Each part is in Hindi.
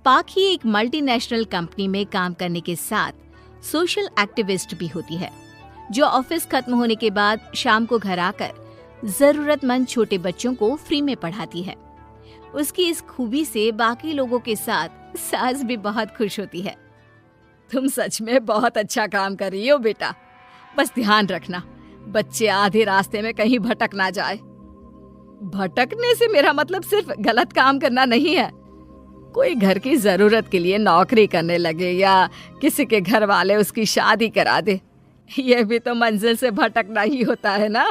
पाखी एक मल्टीनेशनल कंपनी में काम करने के साथ सोशल एक्टिविस्ट भी होती है, जो ऑफिस खत्म होने के बाद शाम को घर आकर जरूरतमंद छोटे बच्चों को फ्री में पढ़ाती है। उसकी इस खूबी से बाकी लोगों के साथ सास भी बहुत खुश होती है। तुम सच में बहुत अच्छा काम कर रही हो बेटा, बस ध्यान रखना बच्चे आधे रास्ते में कहीं भटक ना जाए। भटकने से मेरा मतलब सिर्फ गलत काम करना नहीं है। कोई घर की जरूरत के लिए नौकरी करने लगे या किसी के घर वाले उसकी शादी करा दे, ये भी तो मंजिल से भटकना ही होता है ना।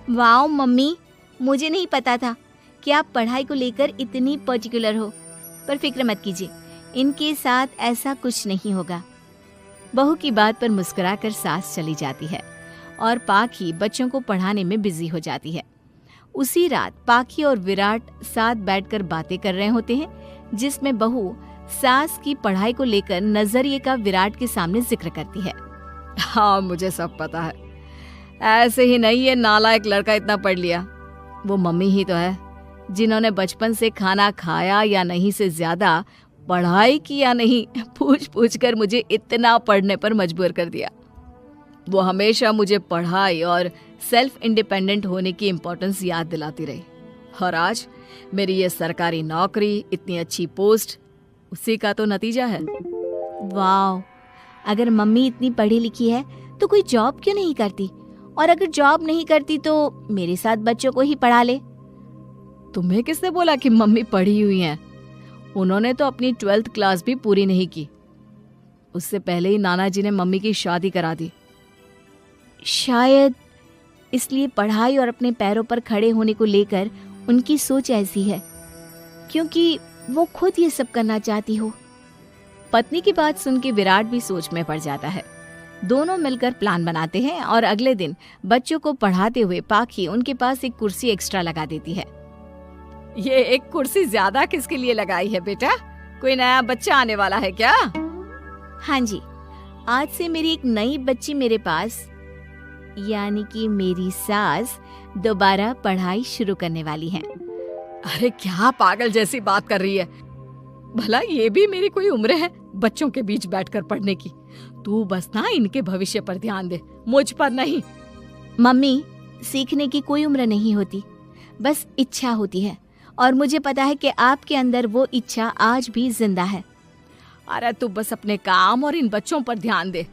वाओ मम्मी, मुझे नहीं पता था कि आप पढ़ाई को लेकर इतनी पर्टिकुलर हो। पर फिक्र मत कीजिए, इनके साथ ऐसा कुछ नहीं होगा। बहू की बात पर मुस्कुराकर सास चली जाती है और पाखी बच्चों को पढ़ाने में बिजी हो जाती है। उसी रात पाखी और विराट साथ बैठकर बातें कर रहे होते हैं, जिसमें बहू सास की पढ़ाई को लेकर नजरिए का विराट के सामने जिक्र करती है। हाँ, मुझे सब पता है। ऐसे ही नहीं ये नालायक लड़का इतना पढ़ लिया। वो मम्मी ही तो है जिन्होंने बचपन से खाना खाया या नहीं से ज्यादा पढ़ाई की या नहीं पूछ पूछ कर मुझे इतना पढ़ने पर मजबूर कर दिया। वो हमेशा मुझे पढ़ाई और सेल्फ इंडिपेंडेंट होने की इम्पोर्टेंस याद दिलाती रही, और आज मेरी ये सरकारी नौकरी, इतनी अच्छी पोस्ट, उसी का तो नतीजा है। वाह, अगर मम्मी इतनी पढ़ी लिखी है तो कोई जॉब क्यों नहीं करती, और अगर जॉब नहीं करती तो मेरे साथ बच्चों को ही पढ़ा ले। तुम्हें किसने बोला कि मम्मी पढ़ी हुई हैं? उन्होंने तो अपनी 12th क्लास भी पूरी नहीं की। उससे पहले ही नाना जी ने मम्मी की शादी करा दी। शायद इसलिए पढ़ाई और अपने पैरों पर खड़े होने को लेकर उनकी सोच ऐसी है, क्योंकि वो खुद ये सब करना चाहती हो। पत्नी की बात सुन के विराट भी सोच में पड़ जाता है। दोनों मिलकर प्लान बनाते हैं और अगले दिन बच्चों को पढ़ाते हुए पाखी उनके पास एक कुर्सी एक्स्ट्रा लगा देती है। ये एक कुर्सी ज्यादा किसके लिए लगाई है बेटा? कोई नया बच्चा आने वाला है क्या? हाँ जी, आज से मेरी एक नई बच्ची मेरे पास, यानी कि मेरी सास, दोबारा पढ़ाई शुरू करने वाली हैं। अरे क्या पागल जैसी बात कर रही है? भला ये भी मेरी कोई उम्र है बच्चों के बीच बैठकर पढ़ने की? तू बस ना इनके भविष्य पर ध्यान दे, मुझ पर नहीं। मम्मी, सीखने की कोई उम्र नहीं होती, बस इच्छा होती है, और मुझे पता है कि आपके अंदर वो इच्छा आज भी जिंदा है। अरे तू बस अपने काम और इन बच्चों पर ध्यान दे।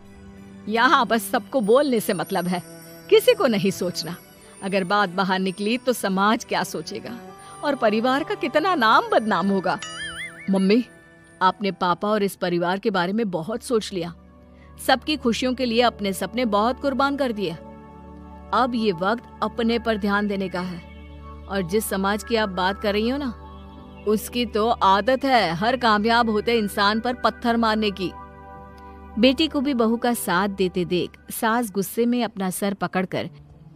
यहाँ बस सबको बोलने से मतलब है, किसी को नहीं सोचना। अगर बात बाहर निकली तो समाज क्या सोचेगा और परिवार का कितना नाम बदनाम होगा। मम्मी, आपने पापा और इस परिवार के बारे में बहुत सोच लिया। सबकी खुशियों के लिए अपने सपने बहुत कुर्बान कर दिए। अब ये वक्त अपने पर ध्यान देने का है। और जिस समाज की आप बात कर रही हो ना, उसकी तो आदत है हर कामयाब होते इंसान पर पत्थर मारने की। बेटी को भी बहू का साथ देते देख सास गुस्से में अपना सर पकड़कर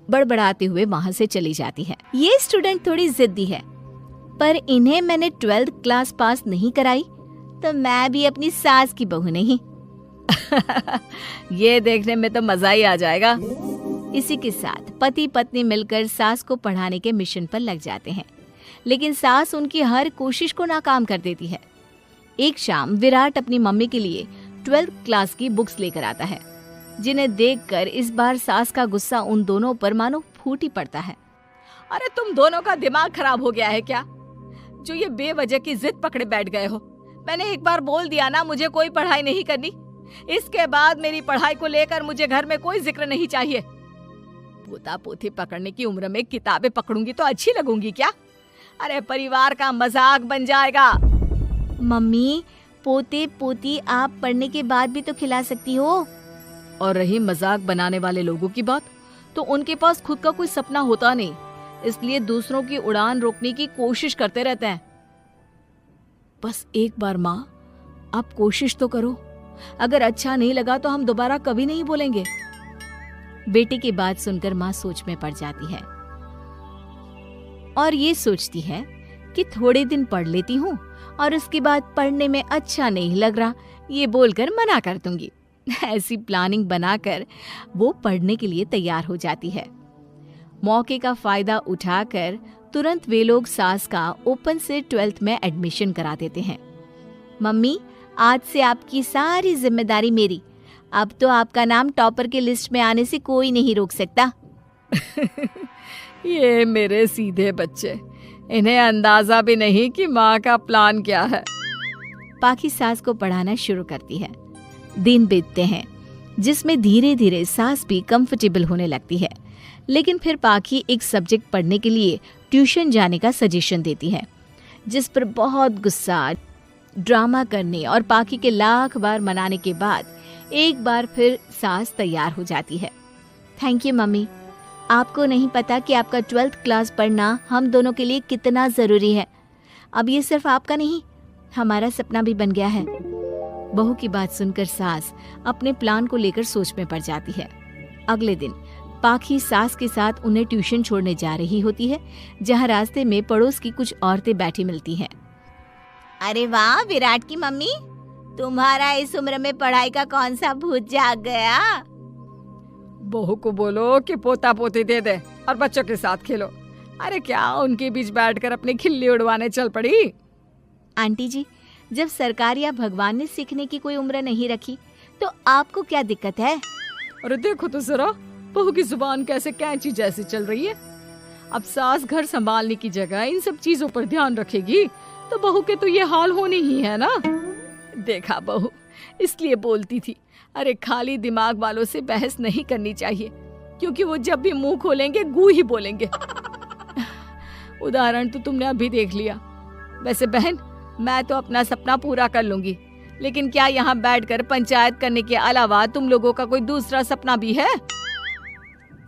बड़बड़ाते हुए वहां से चली जाती है। ये स्टूडेंट थोड़ी जिद्दी है, पर इन्हें मैंने 12th क्लास पास नहीं कराई तो मैं भी अपनी सास की बहू नहीं। ये देखने में तो मजा ही आ जाएगा। इसी के साथ पति पत्नी मिलकर सास को पढ़ाने के मिशन पर लग जाते हैं, लेकिन सास उनकी हर कोशिश को नाकाम कर देती है। एक शाम विराट अपनी मम्मी के लिए 12th क्लास की बुक्स लेकर आता है, जिन्हें देखकर इस बार सास का गुस्सा उन दोनों पर मानो फूट ही पड़ता है। अरे तुम दोनों का दिमाग खराब हो गया है क्या, जो ये बेवजह की जिद पकड़े बैठ गए हो? मैंने एक बार बोल दिया ना, मुझे कोई पढ़ाई नहीं करनी। इसके बाद मेरी पढ़ाई को लेकर मुझे घर में कोई जिक्र नहीं चाहिए। पोता पोती पकड़ने की उम्र में किताबें पकड़ूंगी तो अच्छी लगूंगी क्या? अरे परिवार का मजाक बन जाएगा। मम्मी, पोते पोती आप पढ़ने के बाद भी तो खिला सकती हो। और रही मजाक बनाने वाले लोगों की बात, तो उनके पास खुद का कोई सपना होता नहीं, इसलिए दूसरों की उड़ान रोकने की कोशिश करते रहते हैं। बस एक बार माँ, आप कोशिश तो करो। अगर अच्छा नहीं लगा तो हम दोबारा कभी नहीं बोलेंगे। बेटी की बात सुनकर माँ सोच में पड़ जाती है और ये सोचती है कि थोड़े दिन पढ़ लेती हूँ और उसके बाद पढ़ने में अच्छा नहीं लग रहा ये बोलकर मना कर दूंगी। ऐसी प्लानिंग बनाकर वो पढ़ने के लिए तैयार हो जाती है। मौके का फायदा उठाकर तुरंत वे लोग सास का ओपन से 12th में एडमिशन करा देते हैं। मम्मी, आज से आपकी सारी जिम्मेदारी मेरी। अब तो आपका नाम टॉपर के लिस्ट में आने से कोई नहीं रोक सकता। ये मेरे सीधे बच्चे, इन्हें अंदाजा भी नहीं कि माँ का प्लान क्या है। पाखी सास को पढ़ाना शुरू करती है। दिन बीतते हैं जिसमें धीरे धीरे सास भी कंफर्टेबल होने लगती है। लेकिन फिर पाखी एक सब्जेक्ट पढ़ने के लिए ट्यूशन जाने का सजेशन देती है, जिस पर बहुत गुस्सा, ड्रामा करने और पाखी के लाख बार मनाने के बाद एक बार फिर सास तैयार हो जाती है। थैंक यू मम्मी, आपको नहीं पता कि आपका 12th क्लास पढ़ना हम दोनों के लिए कितना ज़रूरी है। अब ये सिर्फ आपका नहीं, हमारा सपना भी बन गया है। बहू की बात सुनकर सास अपने प्लान को लेकर सोच में पड़ जाती है। अगले दिन पाखी सास के साथ उन्हें ट्यूशन छोड़ने जा रही होती है, जहाँ रास्ते में पड़ोस की कुछ औरतें बैठी मिलती हैं। अरे वाह विराट की मम्मी, तुम्हारा इस उम्र में पढ़ाई का कौन सा भूत जाग गया? बहू को बोलो कि पोता पोती दे दे और बच्चों के साथ खेलो। अरे क्या उनके बीच बैठकर अपनी खिल्ली उड़वाने चल पड़ी? आंटी जी, जब सरकार या भगवान ने सीखने की कोई उम्र नहीं रखी तो आपको क्या दिक्कत है? अरे देखो तो जरा, बहू की जुबान कैसे कैंची जैसी चल रही है। अब सास घर संभालने की जगह इन सब चीजों पर ध्यान रखेगी तो बहू के तो ये हाल होने ही है ना। देखा बहू, इसलिए बोलती थी, अरे खाली दिमाग वालों से बहस नहीं करनी चाहिए, क्योंकि वो जब भी मुंह खोलेंगे गू ही बोलेंगे। उदाहरण तो तुमने अभी देख लिया। वैसे बहन, मैं तो अपना सपना पूरा कर लूंगी, लेकिन क्या यहाँ बैठकर पंचायत करने के अलावा तुम लोगों का कोई दूसरा सपना भी है?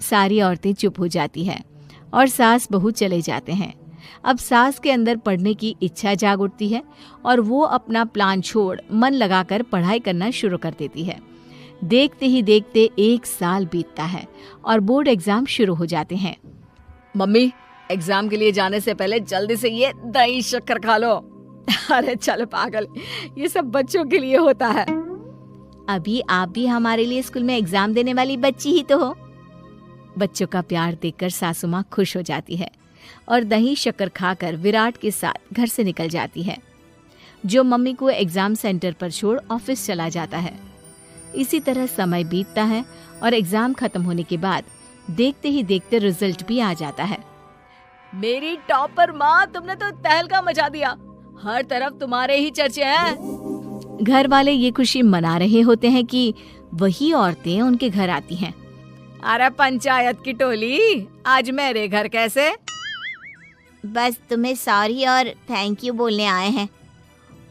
सारी औरतें चुप हो जाती हैं और सास बहू चले जाते हैं। अब सास के अंदर पढ़ने की इच्छा जाग उठती है और वो अपना प्लान छोड़ मन लगाकर पढ़ाई करना शुरू कर देती है। देखते ही देखते 1 साल बीतता है और बोर्ड एग्जाम शुरू हो जाते हैं। मम्मी, एग्जाम के लिए जाने से पहले जल्दी से ये दही शक्कर खा लो। अरे चल पागल, ये सब बच्चों के लिए होता है। अभी आप भी हमारे लिए स्कूल में एग्जाम देने वाली बच्ची ही तो हो। बच्चों का प्यार देखकर सासू माँ खुश हो जाती है और दही शक्कर खाकर विराट के साथ घर से निकल जाती है, जो मम्मी को एग्जाम सेंटर पर छोड़ ऑफिस चला जाता है। इसी तरह समय बीतता है और एग्जाम खत्म होने के बाद देखते ही देखते रिजल्ट भी आ जाता है। मेरी टॉपर माँ, तुमने तो तहलका मचा दिया। हर तरफ तुम्हारे ही चर्चे हैं। घर वाले ये खुशी मना रहे होते हैं कि वही औरतें उनके घर आती हैं। अरे पंचायत की टोली, आज मेरे घर कैसे? बस तुम्हें सॉरी और थैंक यू बोलने आए हैं।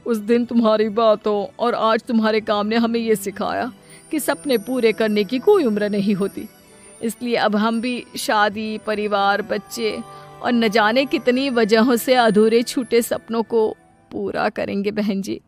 उस दिन तुम्हारी बातों और आज तुम्हारे काम ने हमें ये सिखाया कि सपने पूरे करने की कोई उम्र नहीं होती। इसलिए अब हम भी शादी, परिवार, बच्चे और न जाने कितनी वजहों से अधूरे छूटे सपनों को पूरा करेंगे बहन जी।